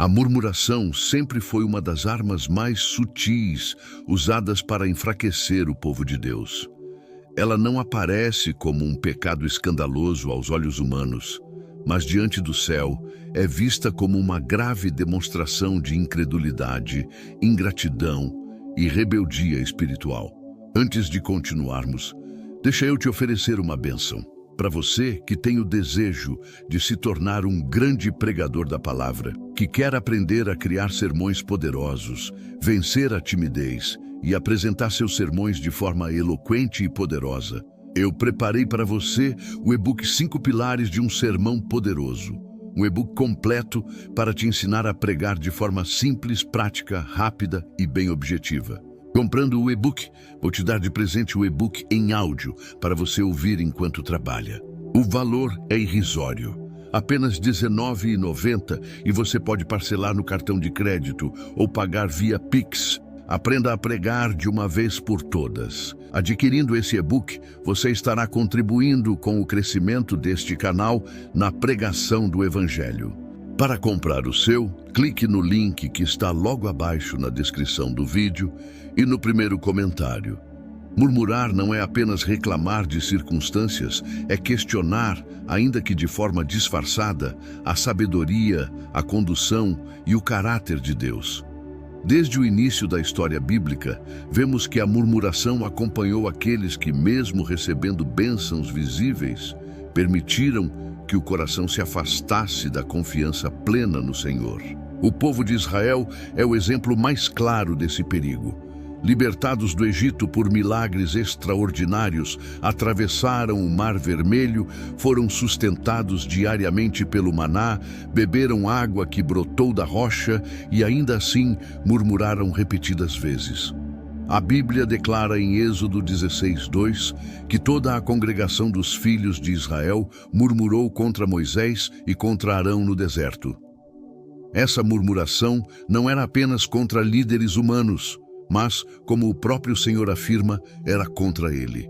A murmuração sempre foi uma das armas mais sutis usadas para enfraquecer o povo de Deus. Ela não aparece como um pecado escandaloso aos olhos humanos, mas diante do céu é vista como uma grave demonstração de incredulidade, ingratidão e rebeldia espiritual. Antes de continuarmos, deixa eu te oferecer uma bênção. Para você que tem o desejo de se tornar um grande pregador da palavra, que quer aprender a criar sermões poderosos, vencer a timidez e apresentar seus sermões de forma eloquente e poderosa, eu preparei para você o e-book 5 Pilares de um Sermão Poderoso. Um e-book completo para te ensinar a pregar de forma simples, prática, rápida e bem objetiva. Comprando o e-book, vou te dar de presente o e-book em áudio para você ouvir enquanto trabalha. O valor é irrisório, apenas R$ 19,90, e você pode parcelar no cartão de crédito ou pagar via Pix. Aprenda a pregar de uma vez por todas. Adquirindo esse e-book, você estará contribuindo com o crescimento deste canal na pregação do Evangelho. Para comprar o seu, clique no link que está logo abaixo na descrição do vídeo e no primeiro comentário. Murmurar não é apenas reclamar de circunstâncias, é questionar, ainda que de forma disfarçada, a sabedoria, a condução e o caráter de Deus. Desde o início da história bíblica, vemos que a murmuração acompanhou aqueles que, mesmo recebendo bênçãos visíveis, permitiram que o coração se afastasse da confiança plena no Senhor. O povo de Israel é o exemplo mais claro desse perigo. Libertados do Egito por milagres extraordinários, atravessaram o Mar Vermelho, foram sustentados diariamente pelo maná, beberam água que brotou da rocha e ainda assim murmuraram repetidas vezes. A Bíblia declara em Êxodo 16:2 que toda a congregação dos filhos de Israel murmurou contra Moisés e contra Arão no deserto. Essa murmuração não era apenas contra líderes humanos, mas, como o próprio Senhor afirma, era contra ele.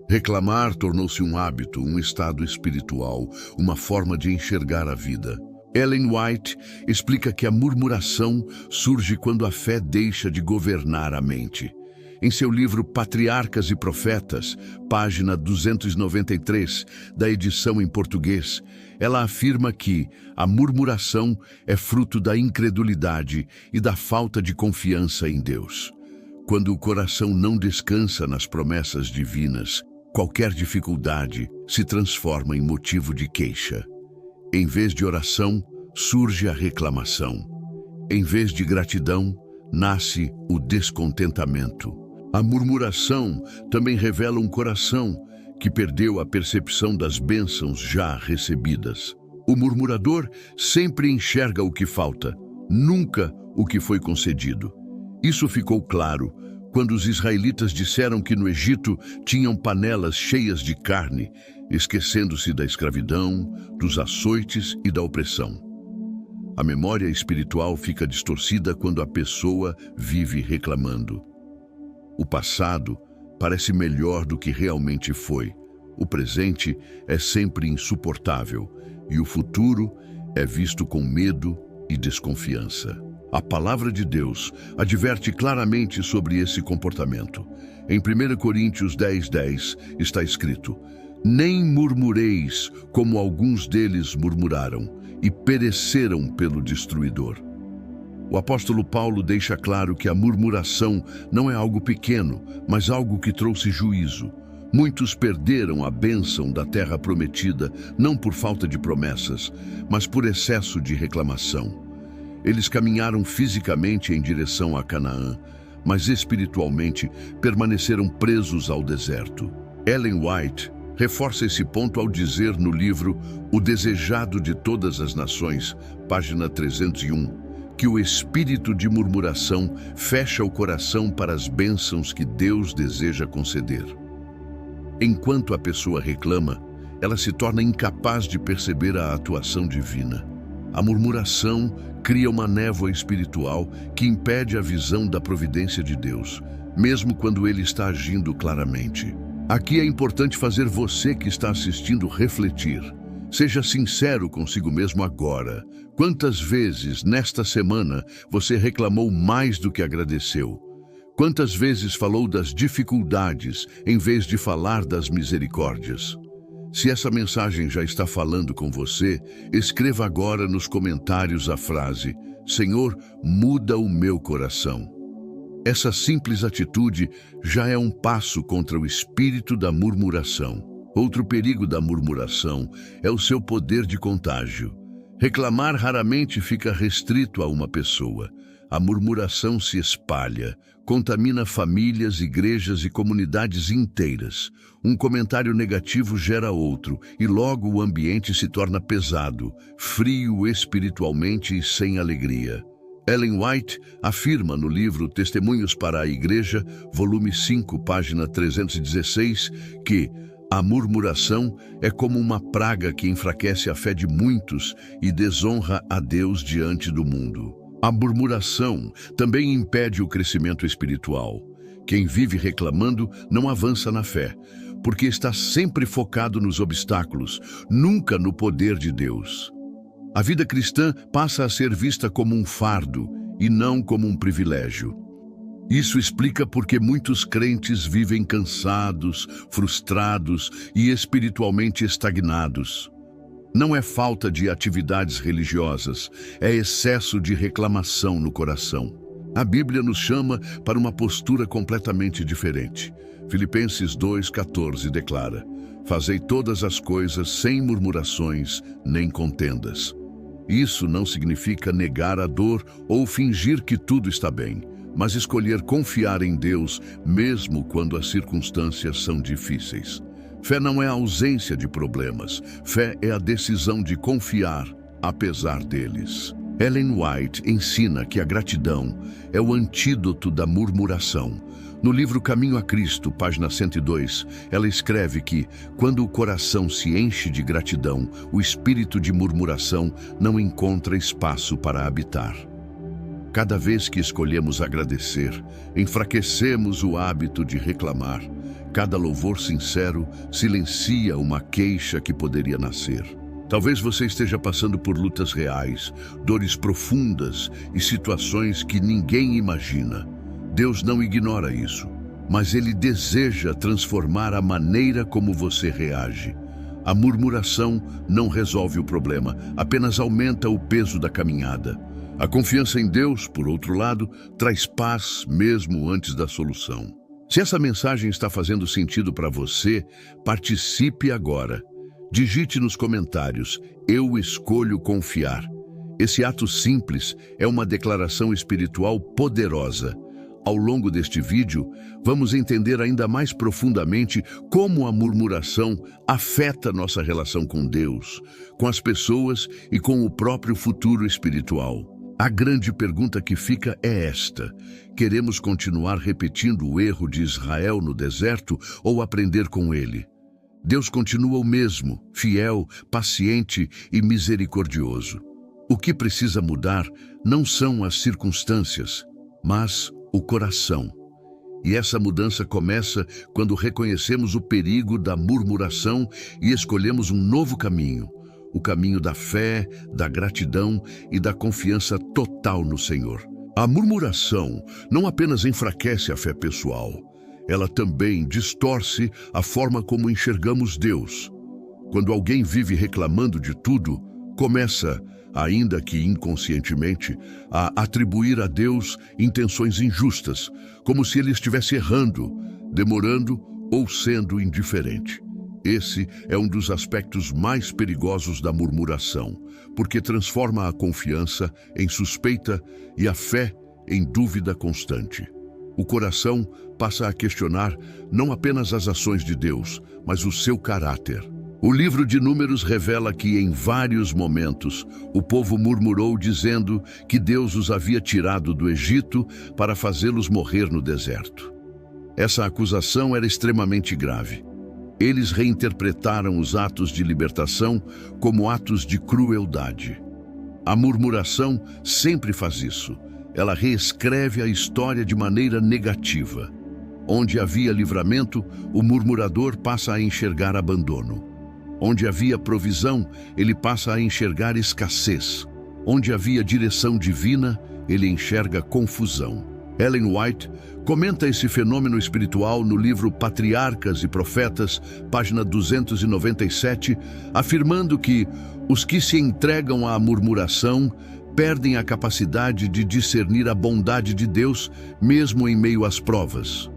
Reclamar tornou-se um hábito, um estado espiritual, uma forma de enxergar a vida. Ellen White explica que a murmuração surge quando a fé deixa de governar a mente. Em seu livro Patriarcas e Profetas, página 293, da edição em português, ela afirma que a murmuração é fruto da incredulidade e da falta de confiança em Deus. Quando o coração não descansa nas promessas divinas, qualquer dificuldade se transforma em motivo de queixa. Em vez de oração, surge a reclamação. Em vez de gratidão, nasce o descontentamento. A murmuração também revela um coração que perdeu a percepção das bênçãos já recebidas. O murmurador sempre enxerga o que falta, nunca o que foi concedido. Isso ficou claro quando os israelitas disseram que no Egito tinham panelas cheias de carne, esquecendo-se da escravidão, dos açoites e da opressão. A memória espiritual fica distorcida quando a pessoa vive reclamando. O passado parece melhor do que realmente foi. O presente é sempre insuportável e o futuro é visto com medo e desconfiança. A palavra de Deus adverte claramente sobre esse comportamento. Em 1 Coríntios 10:10 está escrito: "Nem murmureis como alguns deles murmuraram e pereceram pelo destruidor." O apóstolo Paulo deixa claro que a murmuração não é algo pequeno, mas algo que trouxe juízo. Muitos perderam a bênção da terra prometida, não por falta de promessas, mas por excesso de reclamação. Eles caminharam fisicamente em direção a Canaã, mas espiritualmente permaneceram presos ao deserto. Ellen White reforça esse ponto ao dizer no livro O Desejado de Todas as Nações, página 301, que o espírito de murmuração fecha o coração para as bênçãos que Deus deseja conceder. Enquanto a pessoa reclama, ela se torna incapaz de perceber a atuação divina. A murmuração cria uma névoa espiritual que impede a visão da providência de Deus, mesmo quando Ele está agindo claramente. Aqui é importante fazer você que está assistindo refletir. Seja sincero consigo mesmo agora. Quantas vezes nesta semana você reclamou mais do que agradeceu? Quantas vezes falou das dificuldades em vez de falar das misericórdias? Se essa mensagem já está falando com você, escreva agora nos comentários a frase: Senhor, muda o meu coração. Essa simples atitude já é um passo contra o espírito da murmuração. Outro perigo da murmuração é o seu poder de contágio. Reclamar raramente fica restrito a uma pessoa. A murmuração se espalha, contamina famílias, igrejas e comunidades inteiras. Um comentário negativo gera outro, e logo o ambiente se torna pesado, frio espiritualmente e sem alegria. Ellen White afirma no livro Testemunhos para a Igreja, volume 5, página 316, que a murmuração é como uma praga que enfraquece a fé de muitos e desonra a Deus diante do mundo. A murmuração também impede o crescimento espiritual. Quem vive reclamando não avança na fé, porque está sempre focado nos obstáculos, nunca no poder de Deus. A vida cristã passa a ser vista como um fardo e não como um privilégio. Isso explica por que muitos crentes vivem cansados, frustrados e espiritualmente estagnados. Não é falta de atividades religiosas, é excesso de reclamação no coração. A Bíblia nos chama para uma postura completamente diferente. Filipenses 2,14 declara: Fazei todas as coisas sem murmurações nem contendas. Isso não significa negar a dor ou fingir que tudo está bem, mas escolher confiar em Deus mesmo quando as circunstâncias são difíceis. Fé não é a ausência de problemas, fé é a decisão de confiar apesar deles. Ellen White ensina que a gratidão é o antídoto da murmuração. No livro Caminho a Cristo, página 102, ela escreve que, quando o coração se enche de gratidão, o espírito de murmuração não encontra espaço para habitar. Cada vez que escolhemos agradecer, enfraquecemos o hábito de reclamar. Cada louvor sincero silencia uma queixa que poderia nascer. Talvez você esteja passando por lutas reais, dores profundas e situações que ninguém imagina. Deus não ignora isso, mas Ele deseja transformar a maneira como você reage. A murmuração não resolve o problema, apenas aumenta o peso da caminhada. A confiança em Deus, por outro lado, traz paz mesmo antes da solução. Se essa mensagem está fazendo sentido para você, participe agora. Digite nos comentários: Eu escolho confiar. Esse ato simples é uma declaração espiritual poderosa. Ao longo deste vídeo, vamos entender ainda mais profundamente como a murmuração afeta nossa relação com Deus, com as pessoas e com o próprio futuro espiritual. A grande pergunta que fica é esta: queremos continuar repetindo o erro de Israel no deserto ou aprender com ele? Deus continua o mesmo, fiel, paciente e misericordioso. O que precisa mudar não são as circunstâncias, mas o coração. E essa mudança começa quando reconhecemos o perigo da murmuração e escolhemos um novo caminho, o caminho da fé, da gratidão e da confiança total no Senhor. A murmuração não apenas enfraquece a fé pessoal, ela também distorce a forma como enxergamos Deus. Quando alguém vive reclamando de tudo, começa, ainda que inconscientemente, a atribuir a Deus intenções injustas, como se ele estivesse errando, demorando ou sendo indiferente. Esse é um dos aspectos mais perigosos da murmuração, porque transforma a confiança em suspeita e a fé em dúvida constante. O coração passa a questionar não apenas as ações de Deus, mas o seu caráter. O livro de Números revela que, em vários momentos, o povo murmurou dizendo que Deus os havia tirado do Egito para fazê-los morrer no deserto. Essa acusação era extremamente grave. Eles reinterpretaram os atos de libertação como atos de crueldade. A murmuração sempre faz isso. Ela reescreve a história de maneira negativa. Onde havia livramento, o murmurador passa a enxergar abandono. Onde havia provisão, ele passa a enxergar escassez. Onde havia direção divina, ele enxerga confusão. Ellen White comenta esse fenômeno espiritual no livro Patriarcas e Profetas, página 297, afirmando que os que se entregam à murmuração perdem a capacidade de discernir a bondade de Deus, mesmo em meio às provas.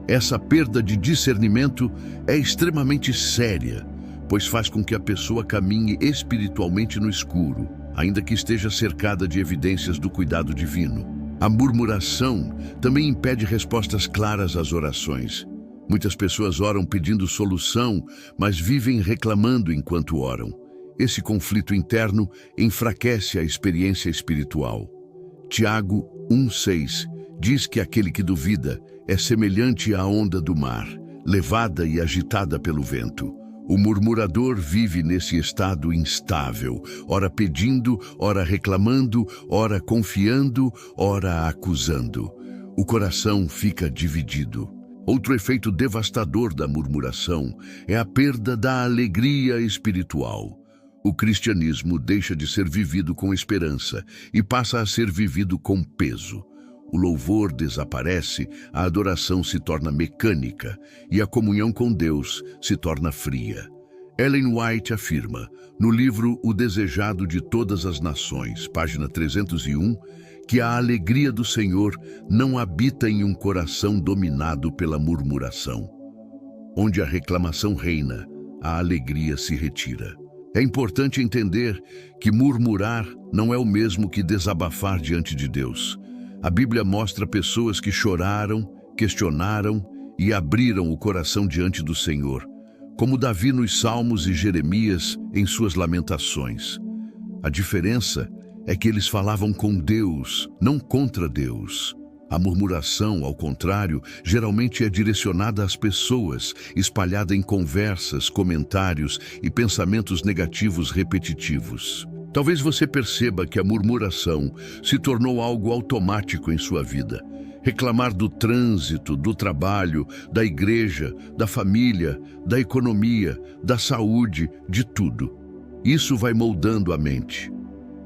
Essa perda de discernimento é extremamente séria, pois faz com que a pessoa caminhe espiritualmente no escuro, ainda que esteja cercada de evidências do cuidado divino. A murmuração também impede respostas claras às orações. Muitas pessoas oram pedindo solução, mas vivem reclamando enquanto oram. Esse conflito interno enfraquece a experiência espiritual. Tiago 1,6 diz que aquele que duvida é semelhante à onda do mar, levada e agitada pelo vento. O murmurador vive nesse estado instável, ora pedindo, ora reclamando, ora confiando, ora acusando. O coração fica dividido. Outro efeito devastador da murmuração é a perda da alegria espiritual. O cristianismo deixa de ser vivido com esperança e passa a ser vivido com peso. O louvor desaparece, a adoração se torna mecânica e a comunhão com Deus se torna fria. Ellen White afirma, no livro O Desejado de Todas as Nações, página 301, que a alegria do Senhor não habita em um coração dominado pela murmuração. Onde a reclamação reina, a alegria se retira. É importante entender que murmurar não é o mesmo que desabafar diante de Deus. A Bíblia mostra pessoas que choraram, questionaram e abriram o coração diante do Senhor, como Davi nos Salmos e Jeremias em suas lamentações. A diferença é que eles falavam com Deus, não contra Deus. A murmuração, ao contrário, geralmente é direcionada às pessoas, espalhada em conversas, comentários e pensamentos negativos repetitivos. Talvez você perceba que a murmuração se tornou algo automático em sua vida. Reclamar do trânsito, do trabalho, da igreja, da família, da economia, da saúde, de tudo. Isso vai moldando a mente.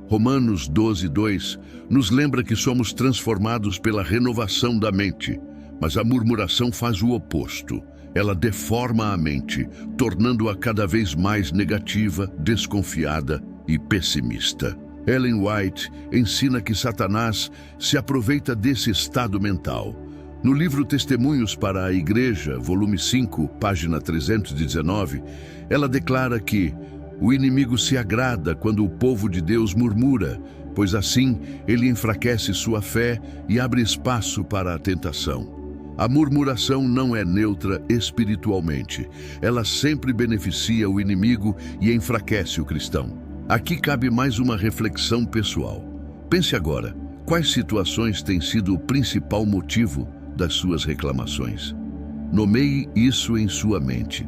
Romanos 12:2 nos lembra que somos transformados pela renovação da mente, mas a murmuração faz o oposto. Ela deforma a mente, tornando-a cada vez mais negativa, desconfiada e pessimista. Ellen White ensina que Satanás se aproveita desse estado mental. No livro Testemunhos para a Igreja, volume 5, página 319, ela declara que o inimigo se agrada quando o povo de Deus murmura, pois assim ele enfraquece sua fé e abre espaço para a tentação. A murmuração não é neutra espiritualmente. Ela sempre beneficia o inimigo e enfraquece o cristão. Aqui cabe mais uma reflexão pessoal. Pense agora, quais situações têm sido o principal motivo das suas reclamações? Nomeie isso em sua mente.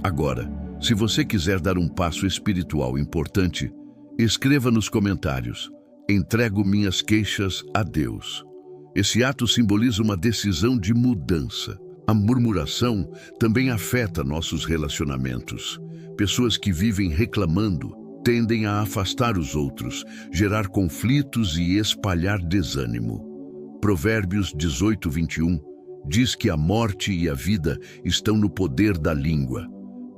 Agora, se você quiser dar um passo espiritual importante, escreva nos comentários: entrego minhas queixas a Deus. Esse ato simboliza uma decisão de mudança. A murmuração também afeta nossos relacionamentos. Pessoas que vivem reclamando tendem a afastar os outros, gerar conflitos e espalhar desânimo. Provérbios 18:21 diz que a morte e a vida estão no poder da língua.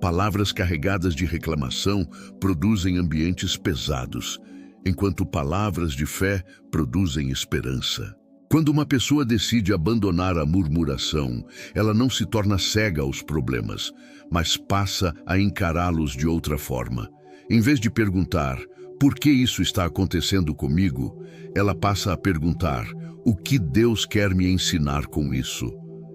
Palavras carregadas de reclamação produzem ambientes pesados, enquanto palavras de fé produzem esperança. Quando uma pessoa decide abandonar a murmuração, ela não se torna cega aos problemas, mas passa a encará-los de outra forma. Em vez de perguntar, por que isso está acontecendo comigo, ela passa a perguntar, o que Deus quer me ensinar com isso?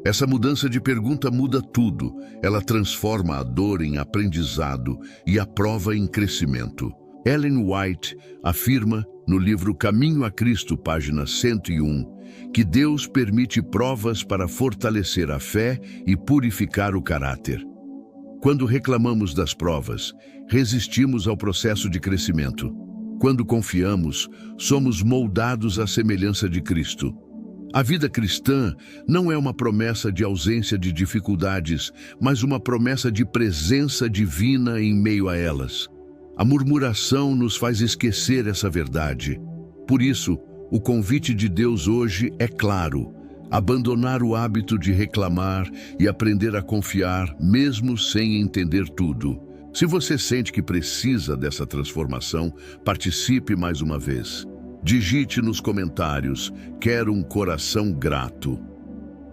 Essa mudança de pergunta muda tudo. Ela transforma a dor em aprendizado e a prova em crescimento. Ellen White afirma no livro Caminho a Cristo, página 101, que Deus permite provas para fortalecer a fé e purificar o caráter. Quando reclamamos das provas, resistimos ao processo de crescimento. Quando confiamos, somos moldados à semelhança de Cristo. A vida cristã não é uma promessa de ausência de dificuldades, mas uma promessa de presença divina em meio a elas. A murmuração nos faz esquecer essa verdade. Por isso, o convite de Deus hoje é claro: abandonar o hábito de reclamar e aprender a confiar, mesmo sem entender tudo. Se você sente que precisa dessa transformação, participe mais uma vez. Digite nos comentários: quero um coração grato.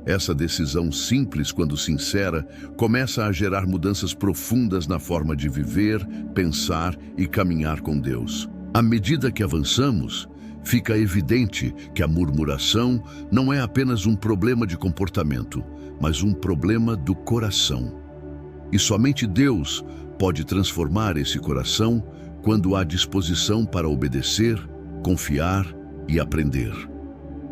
Essa decisão simples, quando sincera, começa a gerar mudanças profundas na forma de viver, pensar e caminhar com Deus. À medida que avançamos, fica evidente que a murmuração não é apenas um problema de comportamento, mas um problema do coração. E somente Deus pode transformar esse coração quando há disposição para obedecer, confiar e aprender.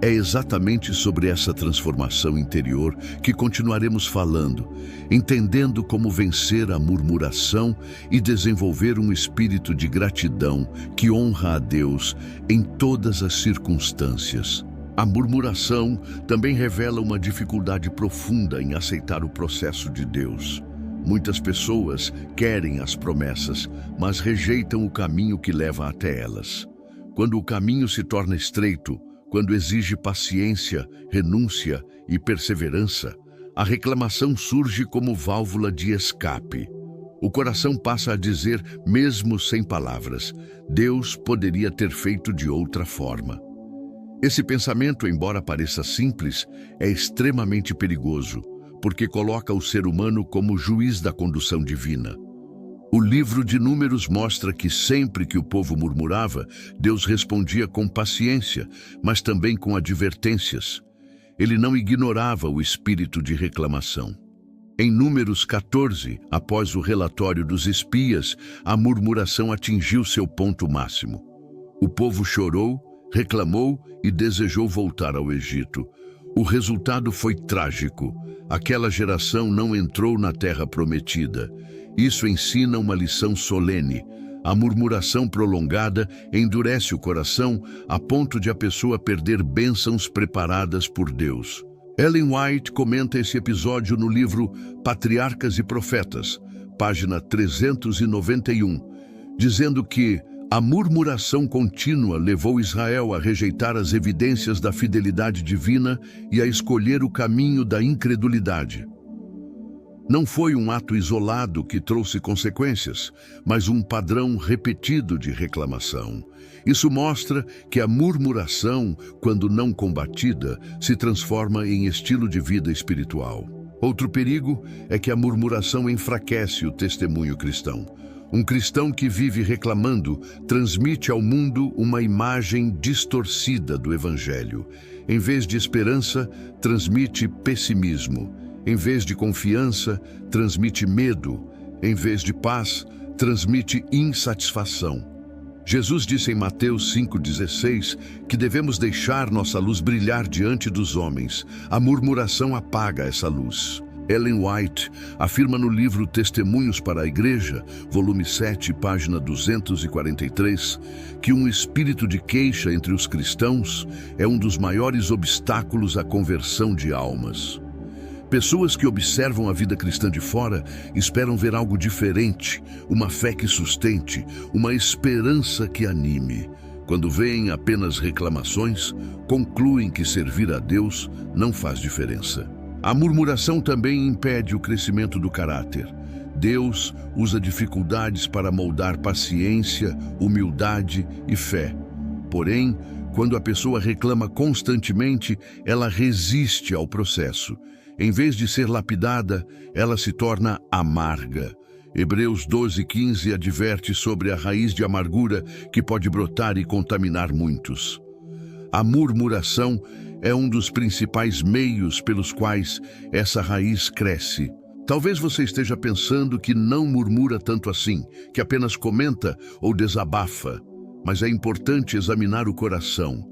É exatamente sobre essa transformação interior que continuaremos falando, entendendo como vencer a murmuração e desenvolver um espírito de gratidão que honra a Deus em todas as circunstâncias. A murmuração também revela uma dificuldade profunda em aceitar o processo de Deus. Muitas pessoas querem as promessas, mas rejeitam o caminho que leva até elas. Quando o caminho se torna estreito, quando exige paciência, renúncia e perseverança, a reclamação surge como válvula de escape. O coração passa a dizer, mesmo sem palavras: Deus poderia ter feito de outra forma. Esse pensamento, embora pareça simples, é extremamente perigoso, porque coloca o ser humano como juiz da condução divina. O livro de Números mostra que sempre que o povo murmurava, Deus respondia com paciência, mas também com advertências. Ele não ignorava o espírito de reclamação. Em Números 14, após o relatório dos espias, a murmuração atingiu seu ponto máximo. O povo chorou, reclamou e desejou voltar ao Egito. O resultado foi trágico. Aquela geração não entrou na terra prometida. Isso ensina uma lição solene. A murmuração prolongada endurece o coração a ponto de a pessoa perder bênçãos preparadas por Deus. Ellen White comenta esse episódio no livro Patriarcas e Profetas, página 391, dizendo que a murmuração contínua levou Israel a rejeitar as evidências da fidelidade divina e a escolher o caminho da incredulidade. Não foi um ato isolado que trouxe consequências, mas um padrão repetido de reclamação. Isso mostra que a murmuração, quando não combatida, se transforma em estilo de vida espiritual. Outro perigo é que a murmuração enfraquece o testemunho cristão. Um cristão que vive reclamando transmite ao mundo uma imagem distorcida do Evangelho. Em vez de esperança, transmite pessimismo. Em vez de confiança, transmite medo. Em vez de paz, transmite insatisfação. Jesus disse em Mateus 5,16 que devemos deixar nossa luz brilhar diante dos homens. A murmuração apaga essa luz. Ellen White afirma no livro Testemunhos para a Igreja, volume 7, página 243, que um espírito de queixa entre os cristãos é um dos maiores obstáculos à conversão de almas. Pessoas que observam a vida cristã de fora esperam ver algo diferente, uma fé que sustente, uma esperança que anime. Quando veem apenas reclamações, concluem que servir a Deus não faz diferença. A murmuração também impede o crescimento do caráter. Deus usa dificuldades para moldar paciência, humildade e fé. Porém, quando a pessoa reclama constantemente, ela resiste ao processo. Em vez de ser lapidada, ela se torna amarga. Hebreus 12:15 adverte sobre a raiz de amargura que pode brotar e contaminar muitos. A murmuração é um dos principais meios pelos quais essa raiz cresce. Talvez você esteja pensando que não murmura tanto assim, que apenas comenta ou desabafa, mas é importante examinar o coração.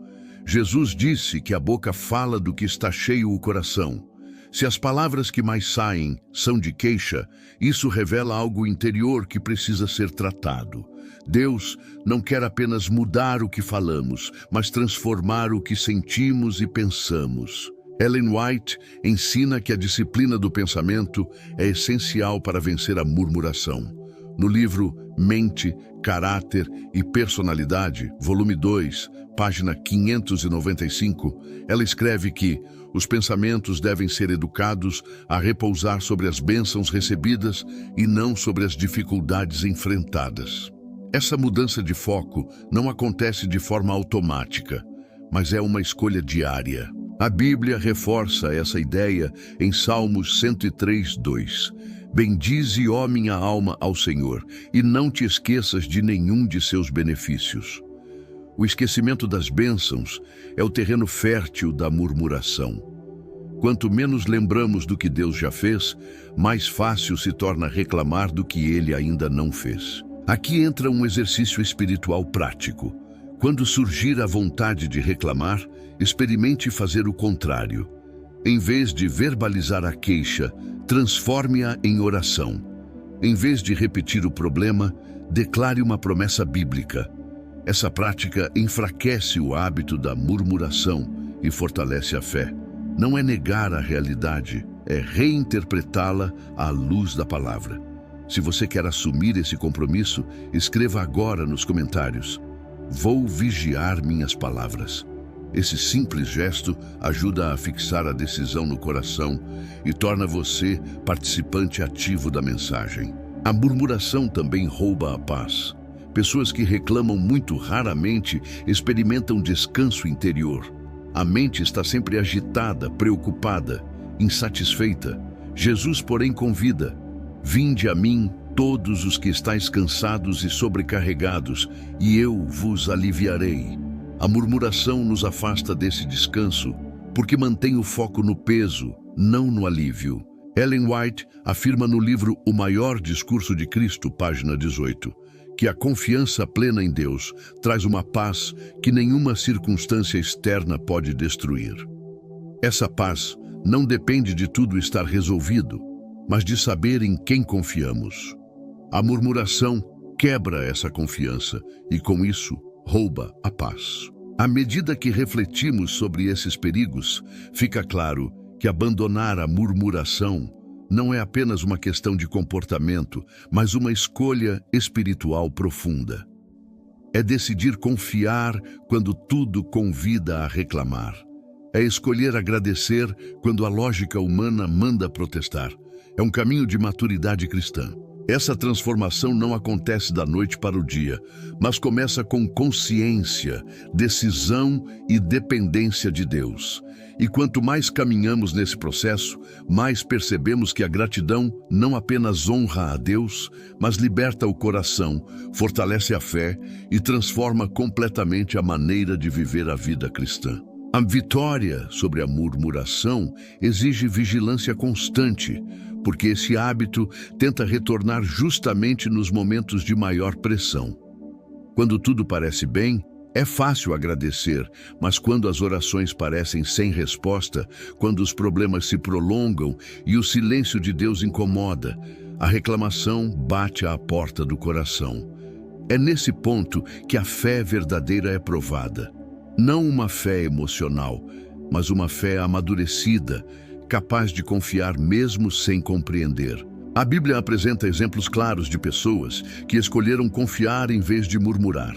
Jesus disse que a boca fala do que está cheio o coração. Se as palavras que mais saem são de queixa, isso revela algo interior que precisa ser tratado. Deus não quer apenas mudar o que falamos, mas transformar o que sentimos e pensamos. Ellen White ensina que a disciplina do pensamento é essencial para vencer a murmuração. No livro Mente, Caráter e Personalidade, volume 2, página 595, ela escreve que os pensamentos devem ser educados a repousar sobre as bênçãos recebidas e não sobre as dificuldades enfrentadas. Essa mudança de foco não acontece de forma automática, mas é uma escolha diária. A Bíblia reforça essa ideia em Salmos 103:2. Bendize, ó minha alma, ao Senhor, e não te esqueças de nenhum de seus benefícios. O esquecimento das bênçãos é o terreno fértil da murmuração. Quanto menos lembramos do que Deus já fez, mais fácil se torna reclamar do que Ele ainda não fez. Aqui entra um exercício espiritual prático. Quando surgir a vontade de reclamar, experimente fazer o contrário. Em vez de verbalizar a queixa, transforme-a em oração. Em vez de repetir o problema, declare uma promessa bíblica. Essa prática enfraquece o hábito da murmuração e fortalece a fé. Não é negar a realidade, é reinterpretá-la à luz da palavra. Se você quer assumir esse compromisso, escreva agora nos comentários: vou vigiar minhas palavras. Esse simples gesto ajuda a fixar a decisão no coração e torna você participante ativo da mensagem. A murmuração também rouba a paz. Pessoas que reclamam muito raramente experimentam descanso interior. A mente está sempre agitada, preocupada, insatisfeita. Jesus, porém, convida: vinde a mim, todos os que estáis cansados e sobrecarregados, e eu vos aliviarei. A murmuração nos afasta desse descanso, porque mantém o foco no peso, não no alívio. Ellen White afirma no livro O Maior Discurso de Cristo, página 18, que a confiança plena em Deus traz uma paz que nenhuma circunstância externa pode destruir. Essa paz não depende de tudo estar resolvido, mas de saber em quem confiamos. A murmuração quebra essa confiança e, com isso, rouba a paz. À medida que refletimos sobre esses perigos, fica claro que abandonar a murmuração não é apenas uma questão de comportamento, mas uma escolha espiritual profunda. É decidir confiar quando tudo convida a reclamar. É escolher agradecer quando a lógica humana manda protestar. É um caminho de maturidade cristã. Essa transformação não acontece da noite para o dia, mas começa com consciência, decisão e dependência de Deus. E quanto mais caminhamos nesse processo, mais percebemos que a gratidão não apenas honra a Deus, mas liberta o coração, fortalece a fé e transforma completamente a maneira de viver a vida cristã. A vitória sobre a murmuração exige vigilância constante, porque esse hábito tenta retornar justamente nos momentos de maior pressão. Quando tudo parece bem, é fácil agradecer, mas quando as orações parecem sem resposta, quando os problemas se prolongam e o silêncio de Deus incomoda, a reclamação bate à porta do coração. É nesse ponto que a fé verdadeira é provada. Não uma fé emocional, mas uma fé amadurecida, capaz de confiar mesmo sem compreender. A Bíblia apresenta exemplos claros de pessoas que escolheram confiar em vez de murmurar.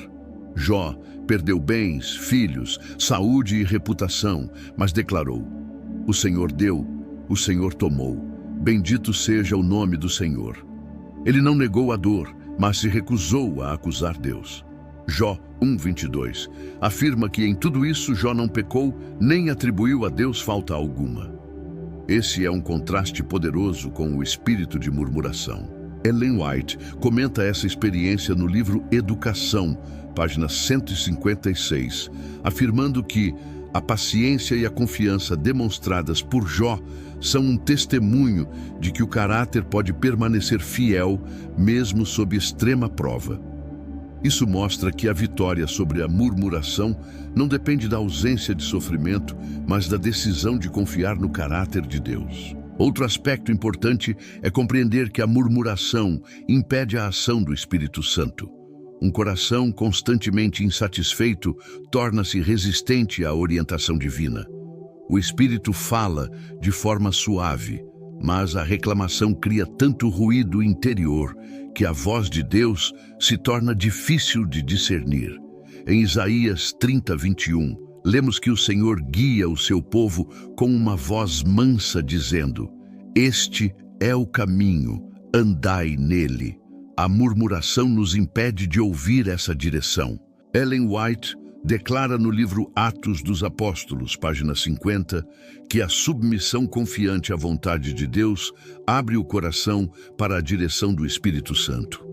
Jó perdeu bens, filhos, saúde e reputação, mas declarou: o Senhor deu, o Senhor tomou. Bendito seja o nome do Senhor. Ele não negou a dor, mas se recusou a acusar Deus. Jó 1:22 afirma que em tudo isso Jó não pecou, nem atribuiu a Deus falta alguma. Esse é um contraste poderoso com o espírito de murmuração. Ellen White comenta essa experiência no livro Educação, página 156, afirmando que a paciência e a confiança demonstradas por Jó são um testemunho de que o caráter pode permanecer fiel mesmo sob extrema prova. Isso mostra que a vitória sobre a murmuração não depende da ausência de sofrimento, mas da decisão de confiar no caráter de Deus. Outro aspecto importante é compreender que a murmuração impede a ação do Espírito Santo. Um coração constantemente insatisfeito torna-se resistente à orientação divina. O Espírito fala de forma suave, mas a reclamação cria tanto ruído interior que a voz de Deus se torna difícil de discernir. Em Isaías 30:21, lemos que o Senhor guia o seu povo com uma voz mansa, dizendo: "Este é o caminho, andai nele." A murmuração nos impede de ouvir essa direção. Ellen White declara no livro Atos dos Apóstolos, página 50, que a submissão confiante à vontade de Deus abre o coração para a direção do Espírito Santo.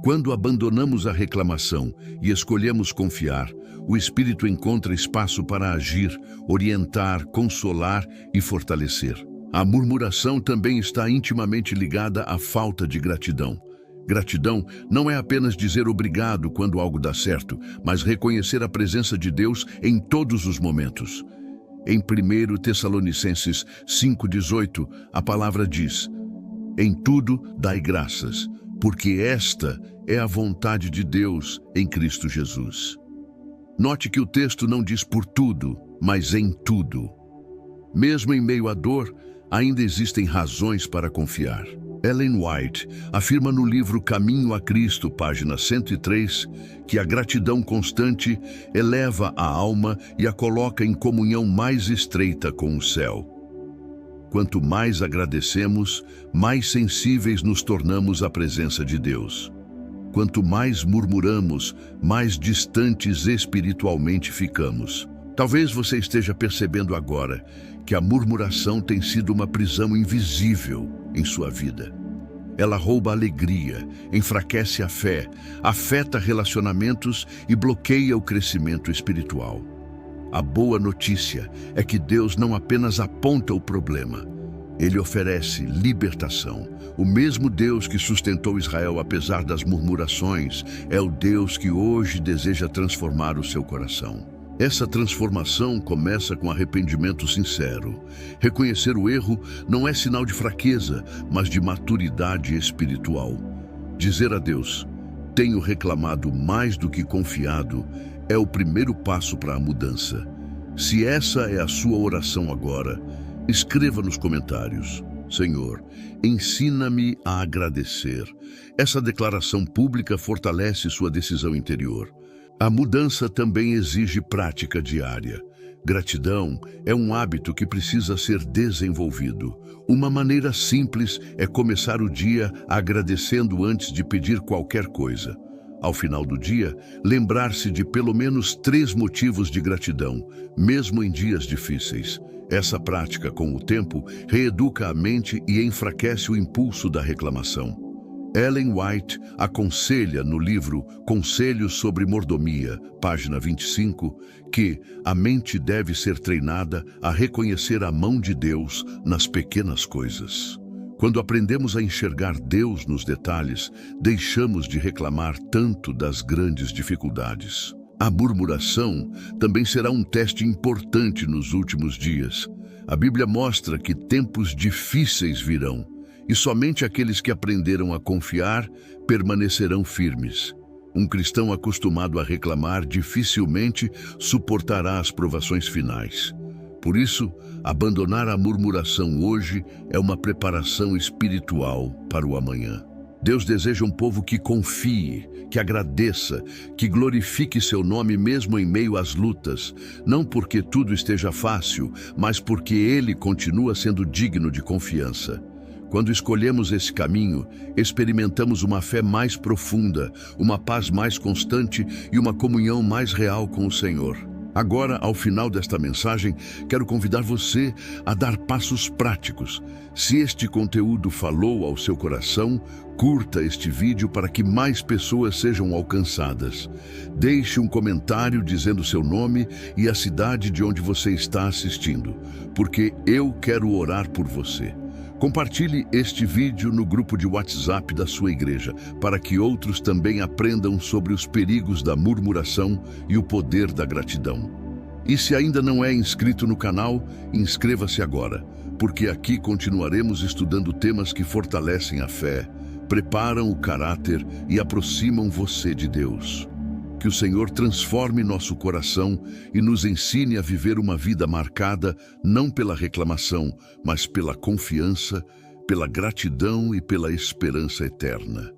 Quando abandonamos a reclamação e escolhemos confiar, o Espírito encontra espaço para agir, orientar, consolar e fortalecer. A murmuração também está intimamente ligada à falta de gratidão. Gratidão não é apenas dizer obrigado quando algo dá certo, mas reconhecer a presença de Deus em todos os momentos. Em 1 Tessalonicenses 5:18, a palavra diz: "Em tudo dai graças, porque esta é a vontade de Deus em Cristo Jesus." Note que o texto não diz por tudo, mas em tudo. Mesmo em meio à dor, ainda existem razões para confiar. Ellen White afirma no livro Caminho a Cristo, página 103, que a gratidão constante eleva a alma e a coloca em comunhão mais estreita com o céu. Quanto mais agradecemos, mais sensíveis nos tornamos à presença de Deus. Quanto mais murmuramos, mais distantes espiritualmente ficamos. Talvez você esteja percebendo agora que a murmuração tem sido uma prisão invisível em sua vida. Ela rouba a alegria, enfraquece a fé, afeta relacionamentos e bloqueia o crescimento espiritual. A boa notícia é que Deus não apenas aponta o problema, Ele oferece libertação. O mesmo Deus que sustentou Israel apesar das murmurações é o Deus que hoje deseja transformar o seu coração. Essa transformação começa com arrependimento sincero. Reconhecer o erro não é sinal de fraqueza, mas de maturidade espiritual. Dizer a Deus: "Tenho reclamado mais do que confiado", é o primeiro passo para a mudança. Se essa é a sua oração agora, escreva nos comentários: "Senhor, ensina-me a agradecer." Essa declaração pública fortalece sua decisão interior. A mudança também exige prática diária. Gratidão é um hábito que precisa ser desenvolvido. Uma maneira simples é começar o dia agradecendo antes de pedir qualquer coisa. Ao final do dia, lembrar-se de pelo menos 3 motivos de gratidão, mesmo em dias difíceis. Essa prática, com o tempo, reeduca a mente e enfraquece o impulso da reclamação. Ellen White aconselha no livro Conselhos sobre Mordomia, página 25, que a mente deve ser treinada a reconhecer a mão de Deus nas pequenas coisas. Quando aprendemos a enxergar Deus nos detalhes, deixamos de reclamar tanto das grandes dificuldades. A murmuração também será um teste importante nos últimos dias. A Bíblia mostra que tempos difíceis virão, e somente aqueles que aprenderam a confiar permanecerão firmes. Um cristão acostumado a reclamar dificilmente suportará as provações finais. Por isso, abandonar a murmuração hoje é uma preparação espiritual para o amanhã. Deus deseja um povo que confie, que agradeça, que glorifique seu nome mesmo em meio às lutas, não porque tudo esteja fácil, mas porque Ele continua sendo digno de confiança. Quando escolhemos esse caminho, experimentamos uma fé mais profunda, uma paz mais constante e uma comunhão mais real com o Senhor. Agora, ao final desta mensagem, quero convidar você a dar passos práticos. Se este conteúdo falou ao seu coração, curta este vídeo para que mais pessoas sejam alcançadas. Deixe um comentário dizendo seu nome e a cidade de onde você está assistindo, porque eu quero orar por você. Compartilhe este vídeo no grupo de WhatsApp da sua igreja, para que outros também aprendam sobre os perigos da murmuração e o poder da gratidão. E se ainda não é inscrito no canal, inscreva-se agora, porque aqui continuaremos estudando temas que fortalecem a fé, preparam o caráter e aproximam você de Deus. Que o Senhor transforme nosso coração e nos ensine a viver uma vida marcada não pela reclamação, mas pela confiança, pela gratidão e pela esperança eterna.